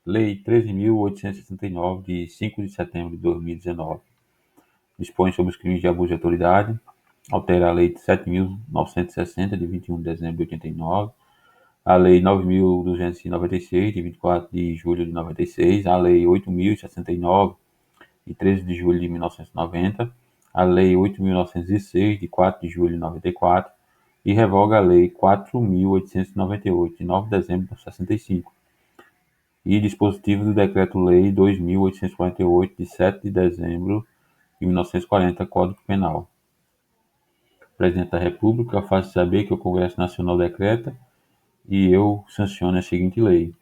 Lei 13.869, de 5 de setembro de 2019, dispõe sobre os crimes de abuso de autoridade, altera a Lei 7.960, de 21 de dezembro de 89, a Lei 9.296, de 24 de julho de 96, a Lei 8.069, de 13 de julho de 1990, a Lei 8.906, de 4 de julho de 94, e revoga a Lei 4.898, de 9 de dezembro de 65, e dispositivo do Decreto-Lei 2.848, de 7 de dezembro de 1940, Código Penal. O Presidente da República faz saber que o Congresso Nacional decreta e eu sanciono a seguinte lei.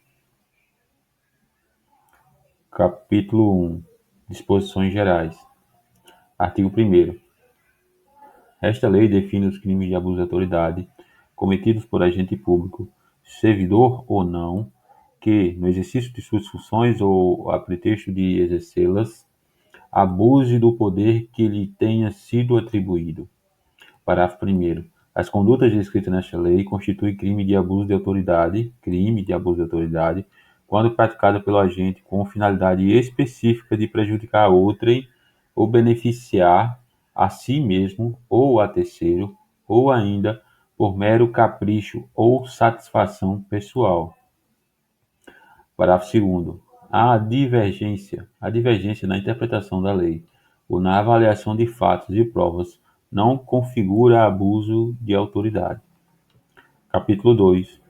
Capítulo 1. Disposições gerais. Artigo 1º. Esta lei define os crimes de abuso de autoridade cometidos por agente público, servidor ou não, que, no exercício de suas funções ou a pretexto de exercê-las, abuse do poder que lhe tenha sido atribuído. Parágrafo 1º. As condutas descritas nesta lei constituem crime de abuso de autoridade, quando praticada pelo agente com finalidade específica de prejudicar outrem ou beneficiar a si mesmo ou a terceiro, ou ainda por mero capricho ou satisfação pessoal. Parágrafo 2º. A divergência na interpretação da lei ou na avaliação de fatos e provas não configura abuso de autoridade. Capítulo 2.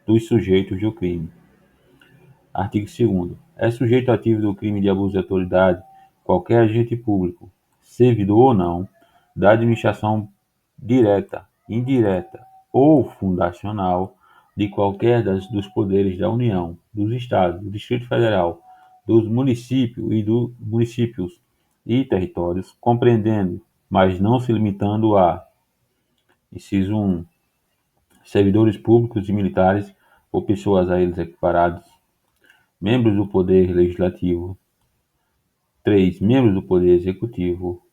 Dos sujeitos do crime. Artigo 2º. É sujeito ativo do crime de abuso de autoridade qualquer agente público, servidor ou não, da administração direta, indireta ou fundacional de qualquer dos poderes da União, dos Estados, do Distrito Federal, dos municípios e territórios, compreendendo, mas não se limitando a: inciso 1, servidores públicos e militares ou pessoas a eles equiparados, membros do Poder Legislativo; 3, membros do Poder Executivo;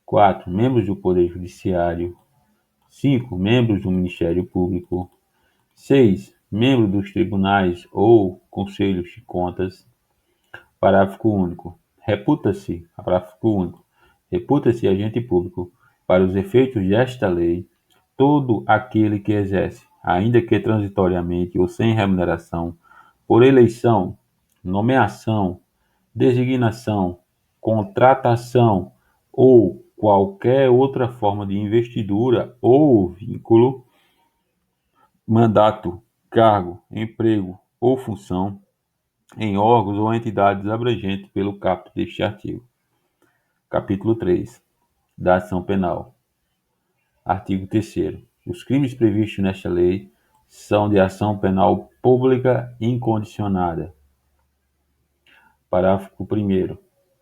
4, membros do Poder Judiciário; 5, membros do Ministério Público; 6, membros dos tribunais ou conselhos de contas. Parágrafo único. Reputa-se agente público, para os efeitos desta lei, todo aquele que exerce, ainda que transitoriamente ou sem remuneração, por eleição, nomeação, designação, contratação ou qualquer outra forma de investidura ou vínculo, mandato, cargo, emprego ou função em órgãos ou entidades abrangentes pelo caput deste artigo. Capítulo 3. Da ação penal. Artigo 3º. Os crimes previstos nesta lei são de ação penal pública incondicionada. Parágrafo 1º.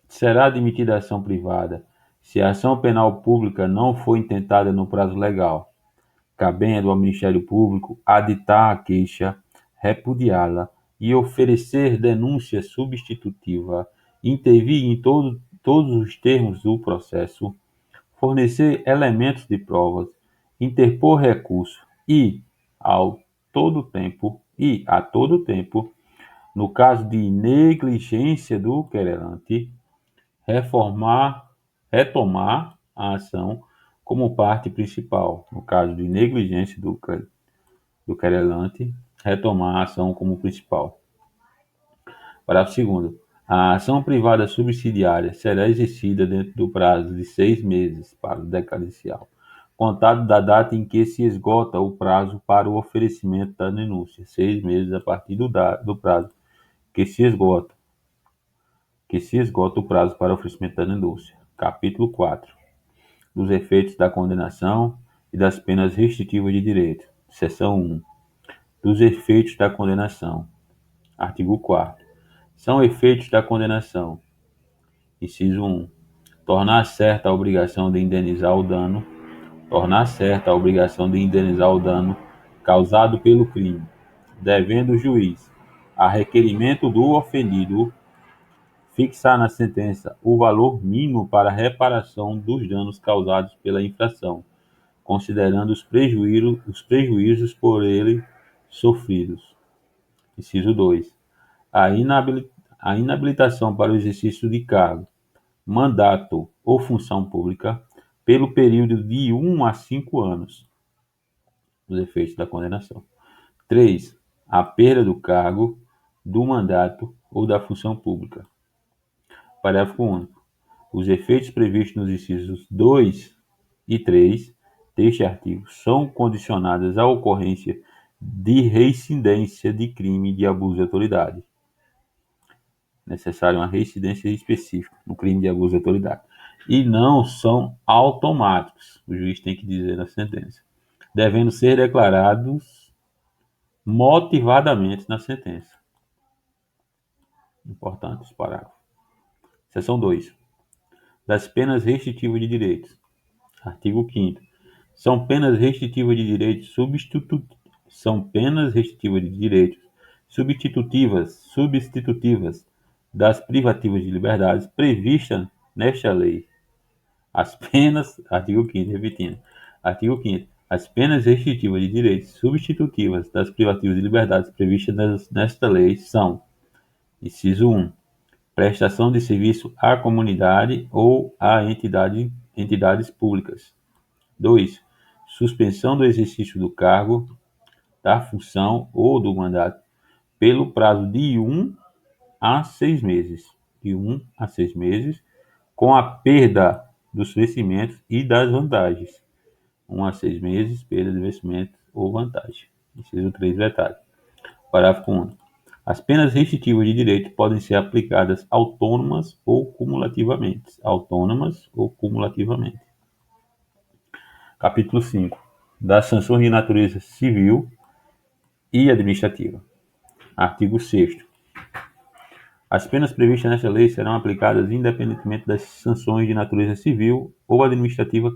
Será admitida a ação privada se a ação penal pública não for intentada no prazo legal, cabendo ao Ministério Público aditar a queixa, repudiá-la e oferecer denúncia substitutiva, intervir em todos os termos do processo, fornecer elementos de provas, interpor recurso e, a todo tempo, no caso de negligência do querelante, retomar a ação como parte principal. No caso de negligência do querelante, retomar a ação como principal. Parágrafo 2º. A ação privada subsidiária será exercida dentro do prazo de 6 meses para o decadencial, contado da data em que se esgota o prazo para o oferecimento da denúncia. 6 meses a partir do prazo que se esgota o prazo para o oferecimento da denúncia. Capítulo 4. Dos efeitos da condenação e das penas restritivas de direito. Seção 1. Dos efeitos da condenação. Artigo 4º. São efeitos da condenação: inciso 1. Tornar certa a obrigação de indenizar o dano causado pelo crime, devendo o juiz, a requerimento do ofendido, fixar na sentença o valor mínimo para a reparação dos danos causados pela infração, considerando os prejuízos por ele sofridos. Inciso 2. A inabilitação para o exercício de cargo, mandato ou função pública pelo período de 1 a 5 anos, os efeitos da condenação. 3. A perda do cargo, do mandato ou da função pública. Parágrafo único. Os efeitos previstos nos incisos 2 e 3 deste artigo são condicionados à ocorrência de reincidência de crime de abuso de autoridade. Necessária uma reincidência específica no crime de abuso de autoridade. E não são automáticos. O juiz tem que dizer na sentença. Devendo ser declarados motivadamente na sentença. Importante esse parágrafo. Seção 2. Das penas restritivas de direitos. Artigo 5º. São penas restritivas de direitos substitutivas das privativas de liberdades previstas nesta lei. As penas, artigo 5º, repetindo. Artigo 5º. As penas restritivas de direitos substitutivas das privativas de liberdades previstas nesta lei são: inciso 1. Prestação de serviço à comunidade ou a entidades públicas. 2. Suspensão do exercício do cargo, da função ou do mandato pelo prazo de 1 a 6 meses. De 1 a 6 meses, com a perda dos vencimentos e das vantagens. 1 a 6 meses, perda de vencimento ou vantagem. Inciso 3, vetado. Parágrafo único. As penas restritivas de direito podem ser aplicadas autônomas ou cumulativamente. Autônomas ou cumulativamente. Capítulo 5. Das sanções de natureza civil e administrativa. Artigo 6º. As penas previstas nesta lei serão aplicadas independentemente das sanções de natureza civil ou administrativa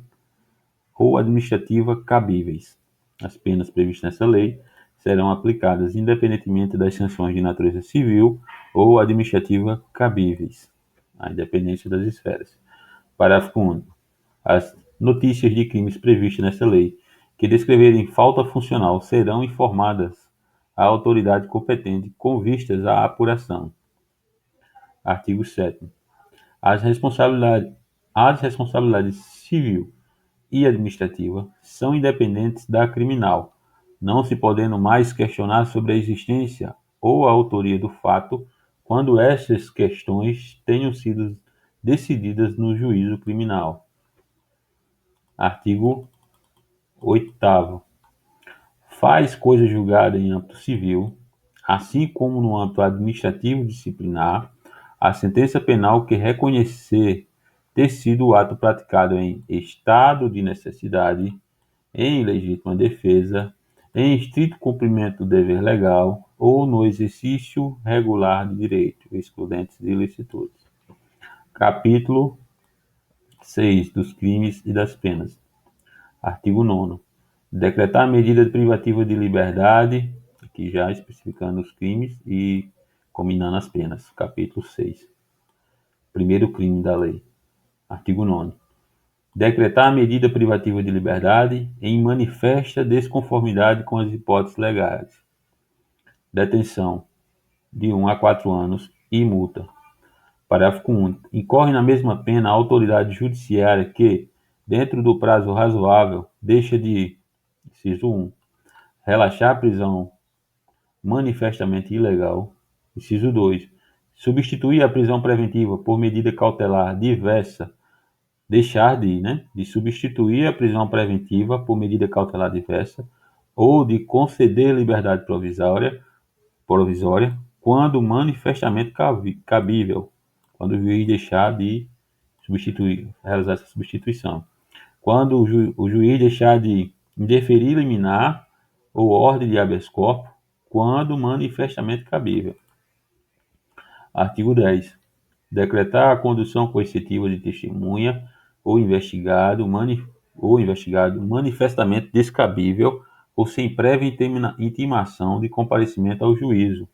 cabíveis. As penas previstas nesta lei serão aplicadas independentemente das sanções de natureza civil ou administrativa cabíveis, a independência das esferas. Parágrafo único. As notícias de crimes previstas nesta lei que descreverem falta funcional serão informadas à autoridade competente com vistas à apuração. Artigo 7º. As responsabilidades civil e administrativa são independentes da criminal, não se podendo mais questionar sobre a existência ou a autoria do fato quando estas questões tenham sido decididas no juízo criminal. Artigo 8º. Faz coisa julgada em âmbito civil, assim como no âmbito administrativo disciplinar, a sentença penal que reconhecer ter sido o ato praticado em estado de necessidade, em legítima defesa, em estrito cumprimento do dever legal ou no exercício regular de direito, excludentes de ilicitude. Capítulo 6. Dos crimes e das penas. Artigo 9º. Decretar medida privativa de liberdade, aqui já especificando os crimes e combinando as penas. Capítulo 6. Primeiro crime da lei. Artigo 9º. Decretar a medida privativa de liberdade em manifesta desconformidade com as hipóteses legais. Detenção de 1 a 4 anos e multa. Parágrafo único. Incorre na mesma pena a autoridade judiciária que, dentro do prazo razoável, deixa de, inciso 1, relaxar a prisão manifestamente ilegal. Inciso 2, substituir a prisão preventiva por medida cautelar diversa. Deixar de substituir a prisão preventiva por medida cautelar diversa ou de conceder liberdade provisória, quando manifestamente cabível, quando o juiz deixar de realizar essa substituição. Quando o juiz deixar de indeferir liminar ou ordem de habeas corpus, quando manifestamente cabível. Artigo 10. Decretar a condução coercitiva de testemunha ou investigado manifestamente descabível ou sem prévia intimação de comparecimento ao juízo.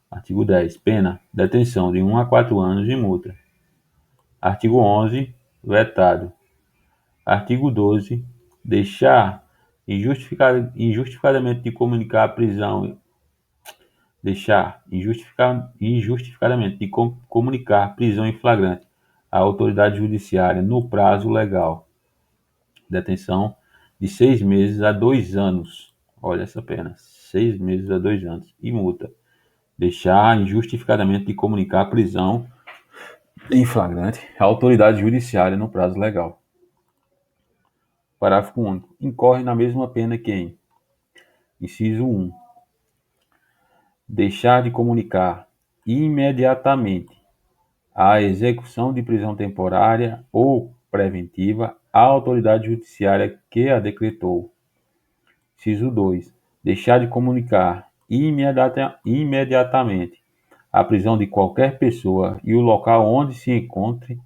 Artigo 10. Pena: detenção de 1 a 4 anos e multa. Artigo 11. Vetado. Artigo 12. Deixar injustificadamente de comunicar a prisão deixar injustificadamente de comunicar prisão em flagrante à autoridade judiciária no prazo legal, detenção de 6 meses a 2 anos. Olha essa pena, 6 meses a 2 anos e multa. Deixar injustificadamente de comunicar prisão em flagrante à autoridade judiciária no prazo legal. Parágrafo único. Incorre na mesma pena quem: inciso 1. Deixar de comunicar imediatamente a execução de prisão temporária ou preventiva à autoridade judiciária que a decretou. Inciso 2. Deixar de comunicar imediatamente a prisão de qualquer pessoa e o local onde se encontre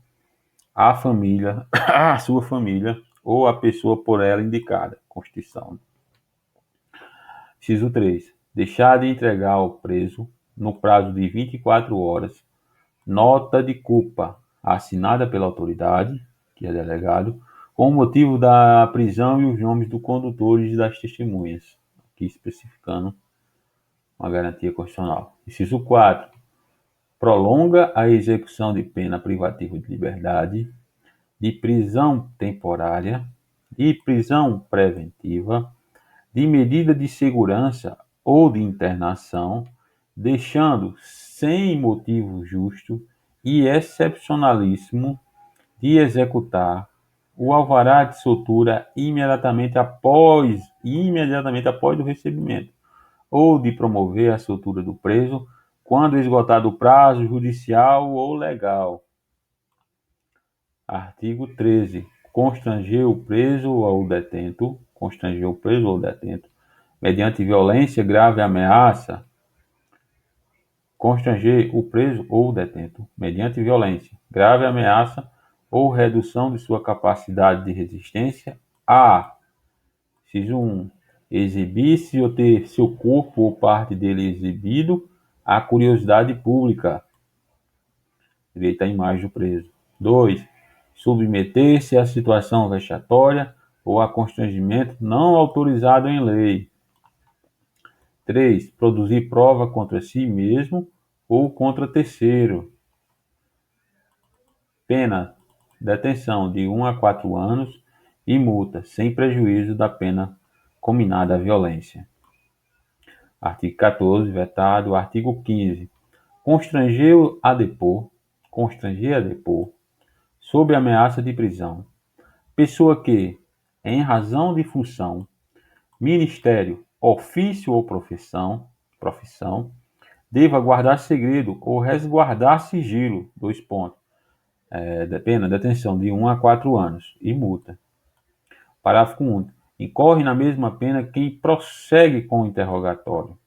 a família, a sua família ou a pessoa por ela indicada. Constituição. Inciso 3. Deixar de entregar ao preso, no prazo de 24 horas, nota de culpa assinada pela autoridade, que é delegado, com o motivo da prisão e os nomes dos condutores e das testemunhas, aqui especificando uma garantia constitucional. Inciso 4. Prolonga a execução de pena privativa de liberdade, de prisão temporária, de prisão preventiva, de medida de segurança ou de internação, deixando sem motivo justo e excepcionalíssimo de executar o alvará de soltura imediatamente após o recebimento, ou de promover a soltura do preso quando esgotado o prazo judicial ou legal. Artigo 13. Constranger o preso ou detento, mediante violência, grave ameaça, constranger o preso ou detento, mediante violência, grave ameaça ou redução de sua capacidade de resistência, a, inciso 1, exibir-se ou ter seu corpo ou parte dele exibido à curiosidade pública, direito à imagem do preso. 2. Submeter-se à situação vexatória ou a constrangimento não autorizado em lei. 3. Produzir prova contra si mesmo ou contra terceiro. Pena: detenção de 1 a 4 anos e multa, sem prejuízo da pena cominada à violência. Artigo 14, vetado. Artigo 15. Constranger a depor, sob ameaça de prisão, pessoa que, em razão de função, ministério, ofício ou profissão, deva guardar segredo ou resguardar sigilo. 2 pontos. Pena, detenção de 1 a 4 anos e multa. Parágrafo único. Incorre na mesma pena quem prossegue com o interrogatório.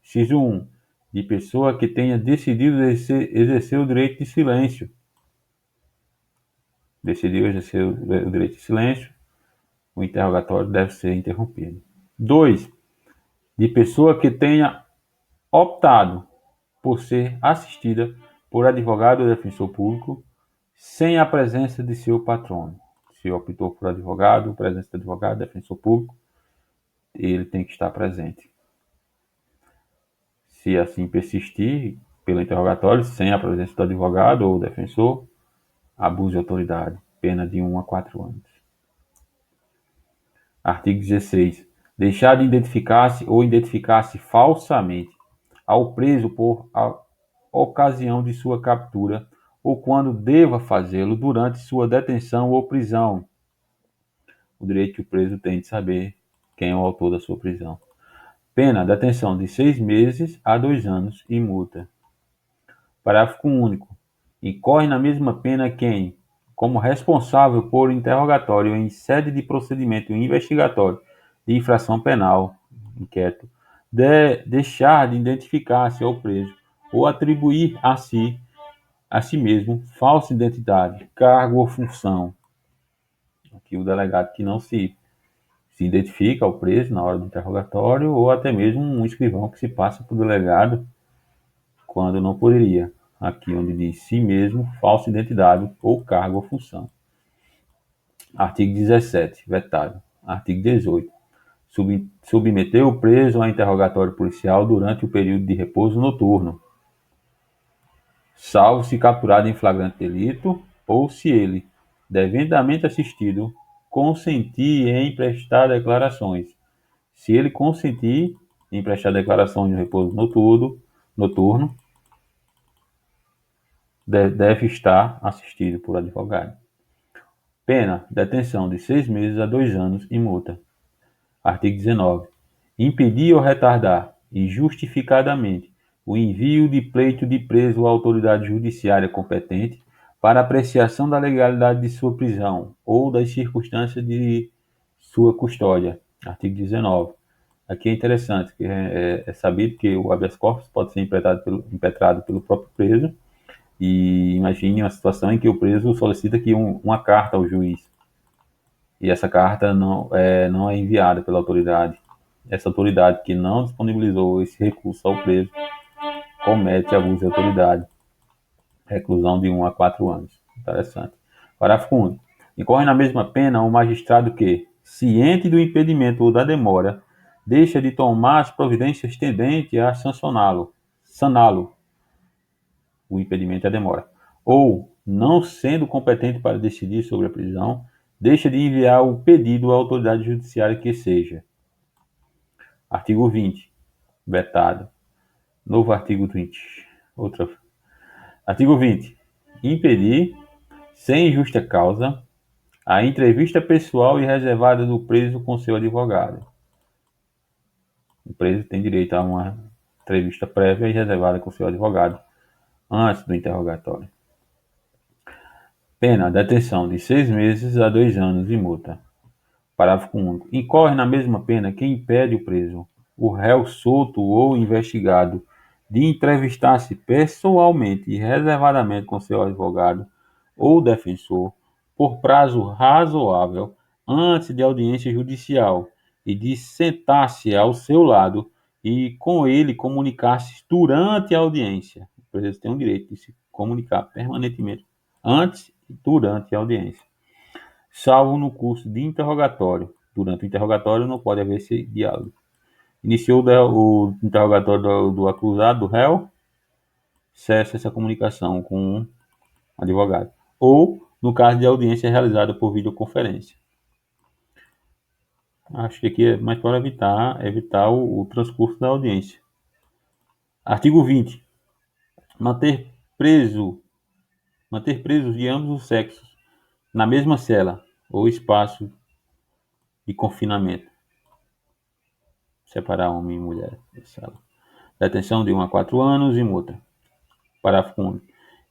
Inciso 1. De pessoa que tenha decidido exercer o direito de silêncio. Decidiu exercer o direito de silêncio, o interrogatório deve ser interrompido. 2. De pessoa que tenha optado por ser assistida por advogado ou defensor público sem a presença de seu patrono. Se optou por advogado, presença de advogado, defensor público, ele tem que estar presente. Se assim persistir pelo interrogatório, sem a presença do advogado ou defensor, abuso de autoridade, pena de 1 a 4 anos. Artigo 16. Deixar de identificar-se ou identificar-se falsamente ao preso por ocasião de sua captura ou quando deva fazê-lo durante sua detenção ou prisão. O direito que o preso tem de saber quem é o autor da sua prisão. Pena: detenção de 6 meses a 2 anos e multa. Parágrafo único. Incorre na mesma pena quem, como responsável por interrogatório em sede de procedimento investigatório de infração penal, inquérito, deixar de identificar-se ao preso ou atribuir a si mesmo falsa identidade, cargo ou função. Aqui o delegado que não se identifica ao preso na hora do interrogatório, ou até mesmo um escrivão que se passa por delegado quando não poderia. Aqui onde diz si mesmo, falsa identidade ou cargo ou função. Artigo 17, vetado. Artigo 18. submeter o preso a interrogatório policial durante o período de repouso noturno, salvo se capturado em flagrante delito ou se ele, devidamente assistido, consentir em prestar declarações. Se ele consentir em prestar declarações no repouso noturno, deve estar assistido por advogado. Pena, detenção de 6 meses a 2 anos e multa. Artigo 19. Impedir ou retardar injustificadamente o envio de pleito de preso à autoridade judiciária competente para apreciação da legalidade de sua prisão ou das circunstâncias de sua custódia. Artigo 19. Aqui é interessante, que é sabido que o habeas corpus pode ser impetrado pelo próprio preso, e imagine uma situação em que o preso solicita aqui uma carta ao juiz, e essa carta não é enviada pela autoridade. Essa autoridade que não disponibilizou esse recurso ao preso comete abuso de autoridade. Reclusão de 1 a 4 anos. Interessante. Parágrafo único. Incorre na mesma pena o magistrado que, ciente do impedimento ou da demora, deixa de tomar as providências tendentes a saná-lo, o impedimento e a demora, ou, não sendo competente para decidir sobre a prisão, deixa de enviar o pedido à autoridade judiciária que seja. Artigo 20. Vetado. Novo artigo 20. Artigo 20. Impedir, sem justa causa, a entrevista pessoal e reservada do preso com seu advogado. O preso tem direito a uma entrevista prévia e reservada com seu advogado antes do interrogatório. Pena, detenção de 6 meses a 2 anos e multa. Parágrafo único. Incorre na mesma pena quem impede o preso, o réu solto ou investigado, de entrevistar-se pessoalmente e reservadamente com seu advogado ou defensor, por prazo razoável, antes de audiência judicial, e de sentar-se ao seu lado e com ele comunicar-se durante a audiência. O preso tem o direito de se comunicar permanentemente antes e durante a audiência, salvo no curso de interrogatório. Durante o interrogatório não pode haver esse diálogo. Iniciou o interrogatório do acusado, do réu, cessa essa comunicação com o advogado. Ou, no caso de audiência realizada por videoconferência. Acho que aqui é mais para evitar o transcurso da audiência. Artigo 20. Manter presos de ambos os sexos na mesma cela ou espaço de confinamento. Separar homem e mulher da cela. Detenção de 1 a 4 anos e multa. Parágrafo único.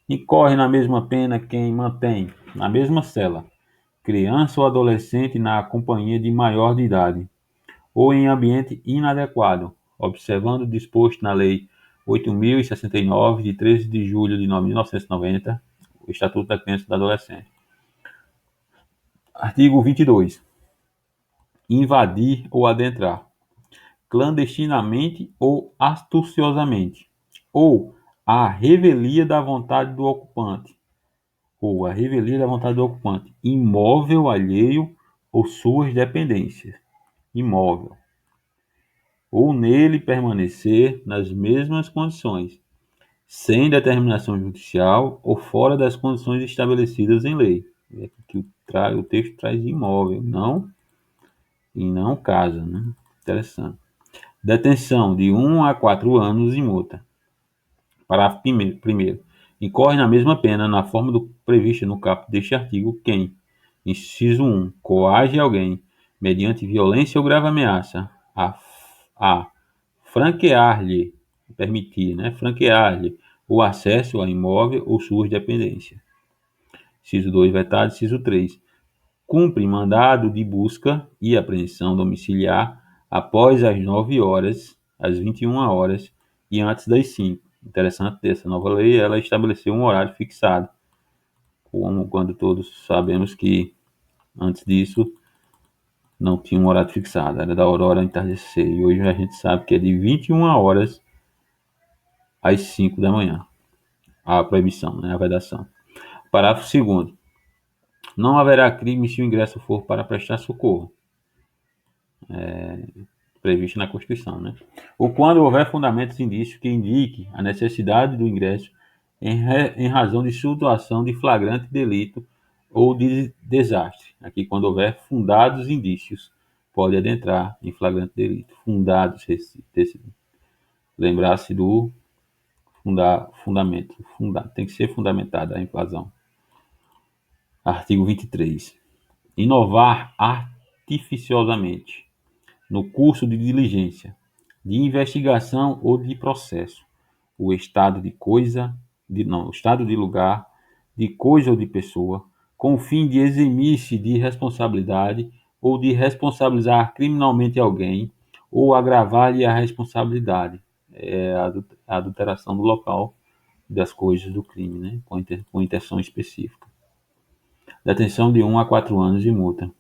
Incorre na mesma pena quem mantém, na mesma cela, criança ou adolescente na companhia de maior de idade, ou em ambiente inadequado, observando o disposto na Lei 8.069, de 13 de julho de 1990, o Estatuto da Criança e do Adolescente. Artigo 22. Invadir ou adentrar, clandestinamente ou astuciosamente, ou a revelia da vontade do ocupante, imóvel alheio ou suas dependências, imóvel, ou nele permanecer nas mesmas condições, sem determinação judicial ou fora das condições estabelecidas em lei. Aqui o texto traz imóvel, e não casa, né? Interessante. Detenção de 1 a 4 anos e multa. Parágrafo 1º. Incorre na mesma pena, na forma prevista no caput deste artigo, quem, inciso 1, coage alguém, mediante violência ou grave ameaça, a franquear-lhe, permitir, né, franquear-lhe o acesso a imóvel ou suas dependências. Inciso 2, vetado. Inciso 3, cumpre mandado de busca e apreensão domiciliar após as 9 horas, às 21 horas e antes das 5. Interessante dessa nova lei, ela estabeleceu um horário fixado, como quando todos sabemos que antes disso não tinha um horário fixado, era da aurora entardecer, e hoje a gente sabe que é de 21 horas às 5 da manhã, a proibição, né, a vedação. Parágrafo 2º. Não haverá crime se o ingresso for para prestar socorro. previsto na Constituição, né? Ou quando houver fundamentos e indícios que indiquem a necessidade do ingresso em razão de situação de flagrante delito ou de desastre. Aqui, quando houver fundados indícios, pode adentrar em flagrante delito. Fundados, lembrar-se do fundamento. Tem que ser fundamentada a invasão. Artigo 23. Inovar artificiosamente no curso de diligência, de investigação ou de processo, o estado de coisa, o estado de lugar, de coisa ou de pessoa, com o fim de eximir-se de responsabilidade ou de responsabilizar criminalmente alguém ou agravar-lhe a responsabilidade. É a adulteração do local das coisas do crime, né? Com intenção específica. Detenção de 1 a 4 anos e multa.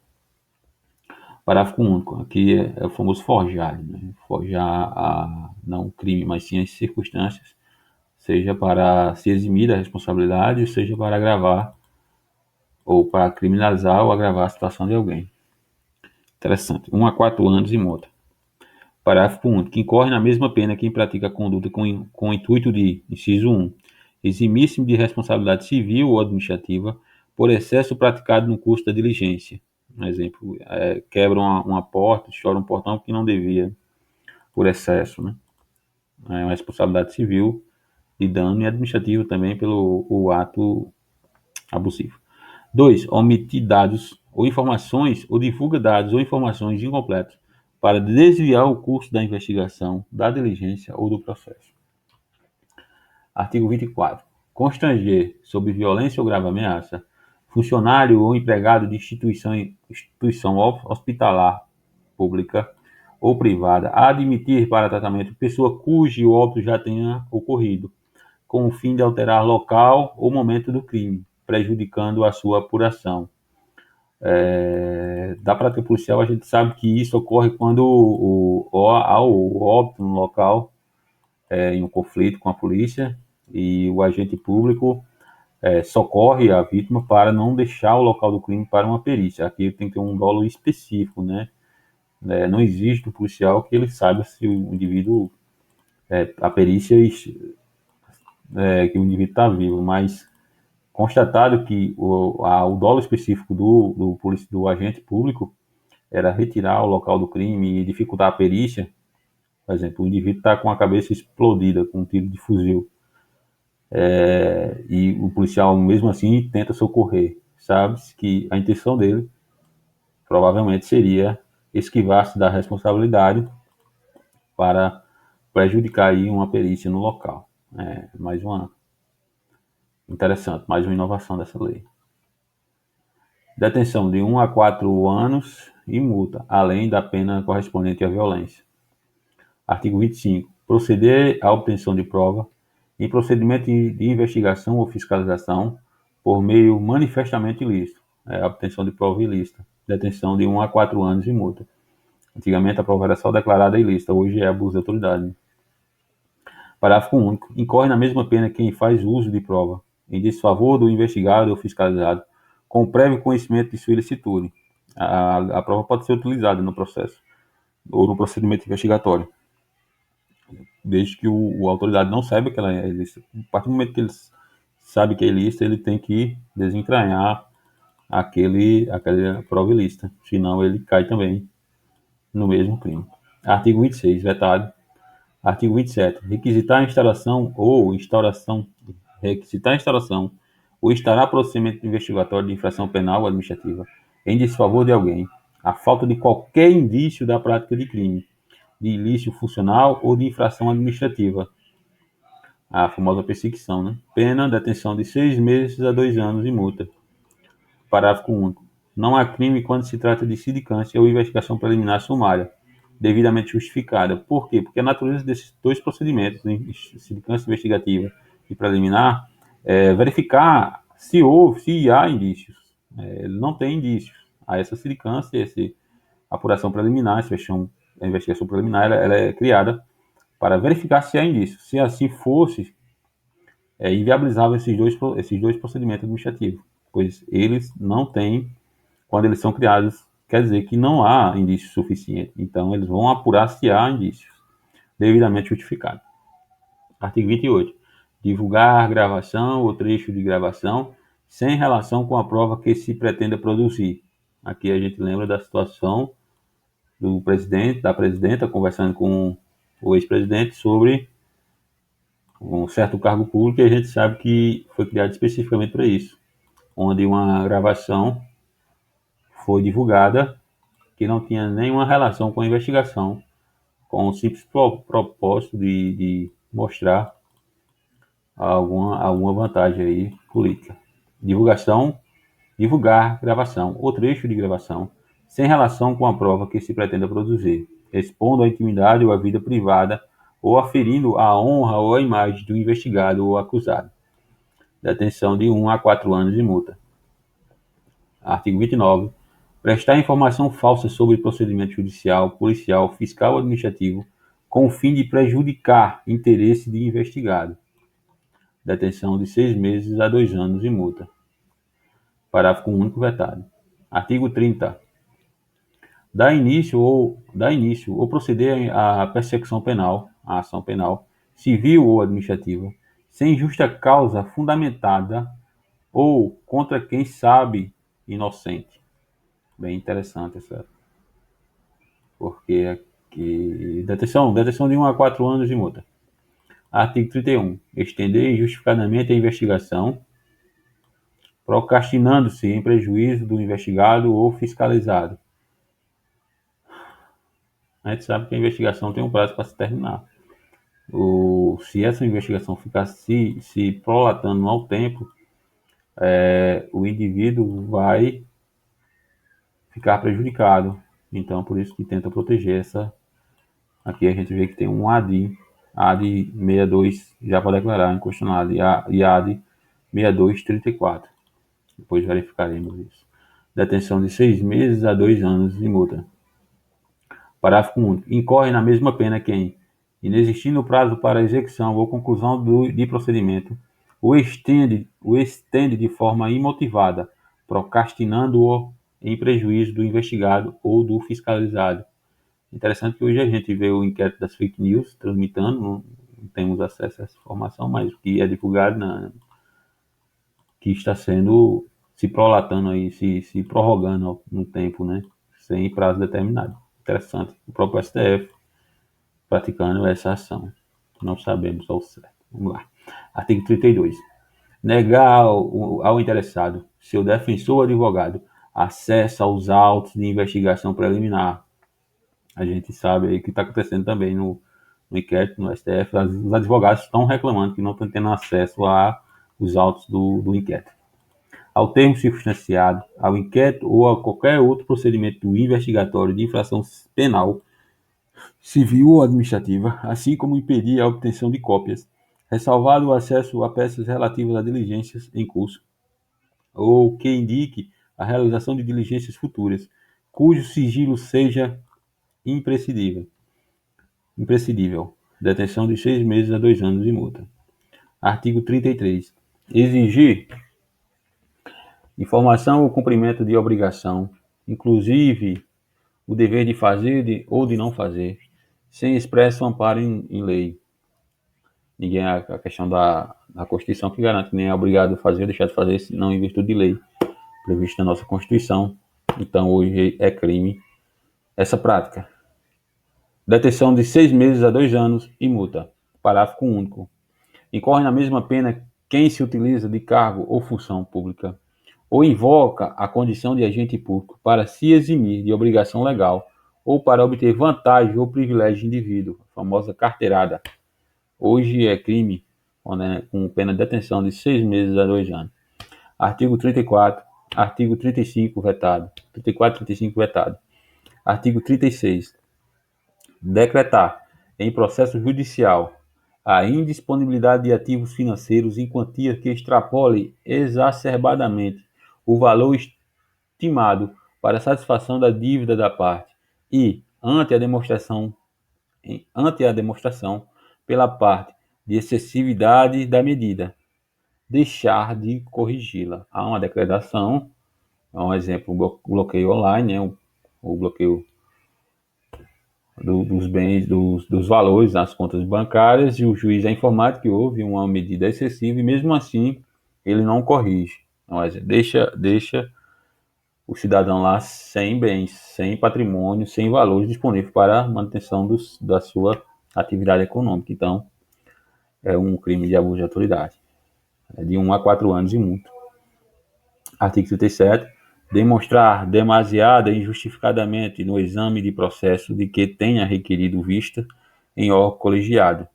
Parágrafo único. Aqui é o famoso forjar, né? Forjar não o crime, mas sim as circunstâncias, seja para se eximir da responsabilidade, seja para agravar ou para criminalizar ou agravar a situação de alguém. Interessante. 1 a 4 anos e multa. Parágrafo único. Que incorre na mesma pena quem pratica a conduta com o intuito de, inciso 1, eximir-se de responsabilidade civil ou administrativa por excesso praticado no curso da diligência. Um exemplo, quebra uma porta, estoura um portão que não devia, por excesso, né? É uma responsabilidade civil de dano e administrativa também pelo o ato abusivo. 2. Omitir dados ou informações ou divulga dados ou informações incompletos para desviar o curso da investigação, da diligência ou do processo. Artigo 24. Constranger, sob violência ou grave ameaça, funcionário ou empregado de instituição hospitalar pública ou privada a admitir para tratamento pessoa cujo óbito já tenha ocorrido, com o fim de alterar local ou momento do crime, prejudicando a sua apuração. Da prática policial, a gente sabe que isso ocorre quando há o óbito no local, em um conflito com a polícia, e o agente público socorre a vítima para não deixar o local do crime para uma perícia. Aqui tem que ter um dolo específico, né? Não existe o policial que ele saiba se o indivíduo, a perícia, que o indivíduo está vivo, mas constatado que o dolo específico do agente público era retirar o local do crime e dificultar a perícia. Por exemplo, o indivíduo está com a cabeça explodida com um tiro de fuzil, e o policial mesmo assim tenta socorrer. Sabe-se que a intenção dele provavelmente seria esquivar-se da responsabilidade para prejudicar aí uma perícia no local. Mais uma interessante, mais uma inovação dessa lei. Detenção de 1 a 4 anos e multa, além da pena correspondente à violência. Artigo 25. Proceder à obtenção de prova em procedimento de investigação ou fiscalização por meio manifestamente ilícito. A obtenção de prova ilícita. Detenção de 1 a 4 anos e multa. Antigamente a prova era só declarada ilícita, hoje é abuso de autoridade. Parágrafo único. Incorre na mesma pena quem faz uso de prova em desfavor do investigado ou fiscalizado, com prévio conhecimento de sua ilicitude. A prova pode ser utilizada no processo ou no procedimento investigatório, desde que a autoridade não saiba que ela é ilícita. A partir do momento que ele sabe que é ilícita, ele tem que desentranhar aquela prova ilícita, senão ele cai também no mesmo crime. Artigo 26, vetado. Artigo 27. Requisitar a instauração ou estará procedimento investigatório de infração penal ou administrativa em desfavor de alguém, a falta de qualquer indício da prática de crime, de ilícito funcional ou de infração administrativa. A famosa perseguição, né? Pena, detenção de 6 meses a 2 anos e multa. Parágrafo único. Não há crime quando se trata de sindicância ou investigação preliminar sumária, devidamente justificada. Por quê? Porque a natureza desses dois procedimentos, sindicância investigativa e preliminar, verificar se há indícios. Ele não tem indícios. Há essa sindicância, essa apuração preliminar, a investigação preliminar, ela é criada para verificar se há indícios. Se assim fosse, inviabilizável esses dois procedimentos administrativos, pois eles não têm, quando eles são criados, quer dizer que não há indício suficiente. Então, eles vão apurar se há indícios devidamente justificados. Artigo 28. Divulgar gravação ou trecho de gravação sem relação com a prova que se pretenda produzir. Aqui a gente lembra da situação do presidente, da presidenta, conversando com o ex-presidente sobre um certo cargo público, e a gente sabe que foi criado especificamente para isso, onde uma gravação foi divulgada que não tinha nenhuma relação com a investigação, com o simples propósito de mostrar alguma vantagem aí política. Divulgar gravação ou trecho de gravação sem relação com a prova que se pretenda produzir, expondo a intimidade ou a vida privada ou aferindo a honra ou a imagem do investigado ou acusado. Detenção de 1 a 4 anos de multa. Artigo 29. Prestar informação falsa sobre procedimento judicial, policial, fiscal ou administrativo com o fim de prejudicar interesse de investigado. Detenção de 6 meses a 2 anos de multa. Parágrafo único vetado. Artigo 30. Dá início ou proceder à persecução penal, à ação penal, civil ou administrativa, sem justa causa fundamentada ou contra quem sabe inocente. Bem interessante essa, porque aqui detenção de 1 a 4 anos de multa. Artigo 31. Estender injustificadamente a investigação, procrastinando-se em prejuízo do investigado ou fiscalizado. A gente sabe que a investigação tem um prazo para se terminar. Se essa investigação ficar se prolatando ao tempo, o indivíduo vai ficar prejudicado. Então, por isso que tenta proteger essa. Aqui a gente vê que tem um AD 62 já para declarar inconstitucional e AD 6234. Depois verificaremos isso. Detenção de 6 meses a 2 anos de multa. Parágrafo único. Incorre na mesma pena quem, inexistindo o prazo para execução ou conclusão de procedimento, o estende de forma imotivada, procrastinando-o em prejuízo do investigado ou do fiscalizado. Interessante que hoje a gente vê o inquérito das fake news transmitando, não temos acesso a essa informação, mas o que é divulgado, que está sendo se prolatando aí, se prorrogando no tempo, né, sem prazo determinado. Interessante. O próprio STF praticando essa ação. Não sabemos ao certo. Vamos lá. Artigo 32. Negar ao interessado, seu defensor ou advogado, acesso aos autos de investigação preliminar. A gente sabe aí o que está acontecendo também no inquérito, no STF. Os advogados estão reclamando que não estão tendo acesso aos autos do inquérito. Ao termo circunstanciado, ao inquérito ou a qualquer outro procedimento investigatório de infração penal, civil ou administrativa, assim como impedir a obtenção de cópias, ressalvado o acesso a peças relativas a diligências em curso, ou que indique a realização de diligências futuras, cujo sigilo seja imprescindível. Detenção de 6 meses a 2 anos de multa. Artigo 33. Exigir informação ou cumprimento de obrigação, inclusive o dever de fazer ou de não fazer, sem expresso amparo em lei. Ninguém, a questão da Constituição que garante que nem é obrigado a fazer ou deixar de fazer, senão em virtude de lei prevista na nossa Constituição. Então hoje é crime essa prática. Detenção de 6 meses a 2 anos e multa. Parágrafo único. Incorre na mesma pena quem se utiliza de cargo ou função pública ou invoca a condição de agente público para se eximir de obrigação legal ou para obter vantagem ou privilégio de indivíduo, a famosa carteirada. Hoje é crime com pena de detenção de 6 meses a 2 anos. Artigo 34, artigo 35 vetado. 34 e 35 vetado. Artigo 36. Decretar em processo judicial a indisponibilidade de ativos financeiros em quantia que extrapole exacerbadamente o valor estimado para a satisfação da dívida da parte e, ante a demonstração pela parte de excessividade da medida, deixar de corrigi-la. Há uma decretação, um exemplo, bloqueio online, o bloqueio dos bens, dos valores nas contas bancárias, e o juiz é informado que houve uma medida excessiva e mesmo assim ele não corrige. Mas deixa o cidadão lá sem bens, sem patrimônio, sem valores disponíveis para a manutenção da sua atividade econômica. Então, é um crime de abuso de autoridade. É de 1 a 4 anos de multa. Artigo 37. Demonstrar demasiada e injustificadamente no exame de processo de que tenha requerido vista em órgão colegiado.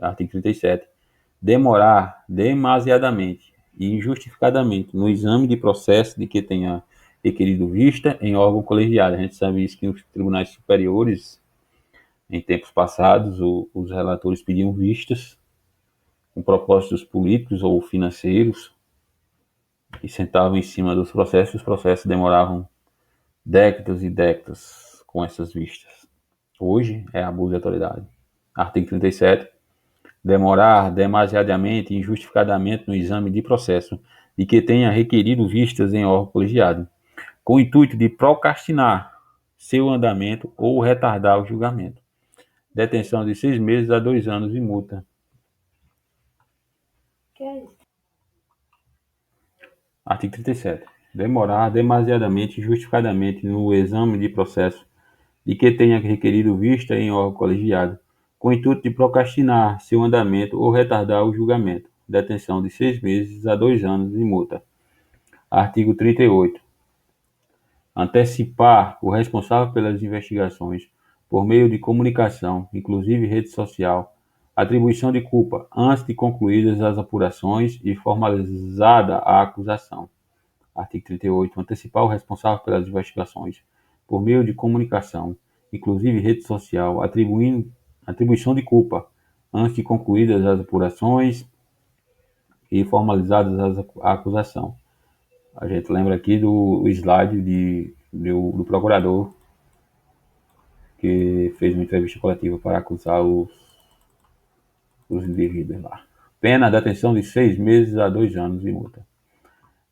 Artigo 37. Demorar demasiadamente e injustificadamente no exame de processo de que tenha requerido vista em órgão colegiado. A gente sabe isso que nos tribunais superiores, em tempos passados, os relatores pediam vistas com propósitos políticos ou financeiros e sentavam em cima dos processos. Os processos demoravam décadas e décadas com essas vistas. Hoje é abuso de autoridade. Artigo 37. Demorar demasiadamente e injustificadamente no exame de processo de que tenha requerido vistas em órgão colegiado, com o intuito de procrastinar seu andamento ou retardar o julgamento. Detenção de 6 meses a 2 anos e multa. Que é isso? Artigo 37. Demorar demasiadamente e injustificadamente no exame de processo de que tenha requerido vista em órgão colegiado, com o intuito de procrastinar seu andamento ou retardar o julgamento. Detenção de 6 meses a 2 anos e multa. Artigo 38. Antecipar o responsável pelas investigações por meio de comunicação, inclusive rede social, atribuição de culpa antes de concluídas as apurações e formalizada a acusação. Artigo 38. Antecipar o responsável pelas investigações por meio de comunicação, inclusive rede social, atribuição de culpa antes de concluídas as apurações e formalizadas a acusação. A gente lembra aqui do slide do procurador que fez uma entrevista coletiva para acusar os indivíduos lá. Pena de detenção de 6 meses a 2 anos e multa.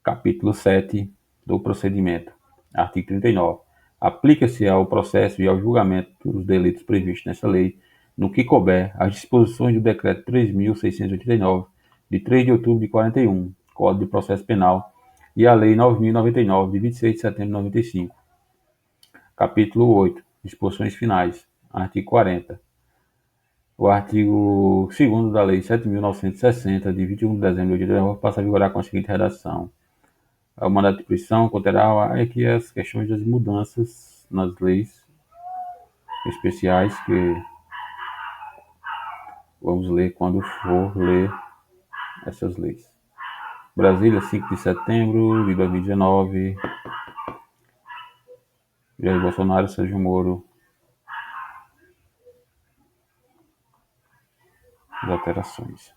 Capítulo 7 do procedimento. Artigo 39. Aplica-se ao processo e ao julgamento dos delitos previstos nesta lei, no que couber as disposições do Decreto 3.689, de 3 de outubro de 41, Código de Processo Penal, e a Lei 9.099, de 26 de setembro de 95. Capítulo 8. Disposições finais. Artigo 40. O artigo 2º da Lei 7.960, de 21 de dezembro de 89, passa a vigorar com a seguinte redação. O mandato de prisão conterá aqui as questões das mudanças nas leis especiais que vamos ler quando for ler essas leis. Brasília, 5 de setembro de 2019. Jair Bolsonaro, Sérgio Moro. As alterações.